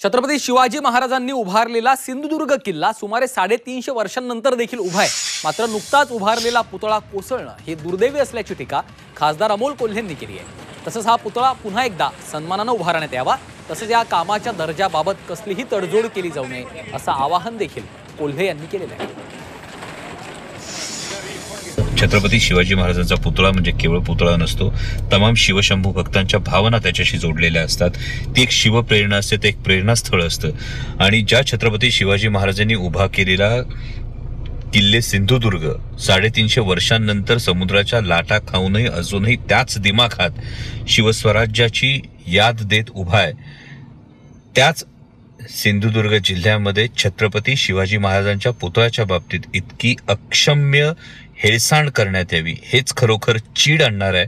छत्रपती शिवाजी महाराजांनी उभारलेला सिंधुदुर्ग किल्ला सुमारे 350 वर्षांनंतर देखील उभा आहे। मात्र नुकताच उभारलेला पुतळा कोसळणं हे दुर्दैवी असल्याची टीका खासदार अमोल कोल्हेंनी केली आहे। तसंच हा पुतळा पुन्हा एकदा सन्मानाने उभारण्यात यावा, तसंच या कामाच्या दर्जाबाबत कसलीही तडजोड केली जाऊ नये असं आवाहन देखील कोल्हे यांनी केलेलं आहे। छत्रपती शिवाजी महाराजांचा पुतळा म्हणजे केवळ पुतळा नसतो, तमाम शिवशंभू भक्तांच्या भावना त्याच्याशी जोडलेल्या असतात। ती एक शिवप्रेरणा असते, ते एक प्रेरणास्थळ असतं। आणि ज्या छत्रपती शिवाजी महाराजांनी उभा केलेला किल्ले सिंधुदुर्ग 350 वर्षांनंतर समुद्राच्या लाटा खाऊनही अजूनही त्याच दिमाखात शिवस्वराज्याची याद देत उभा आहे, त्याच सिंधुदुर्ग जिल्ह्यामध्ये छत्रपती शिवाजी महाराजांच्या पुतळ्याच्या बाबतीत इतकी अक्षम्य हेळसांड करण्यात यावी, हेच खरोखर चीड आणणार आहे।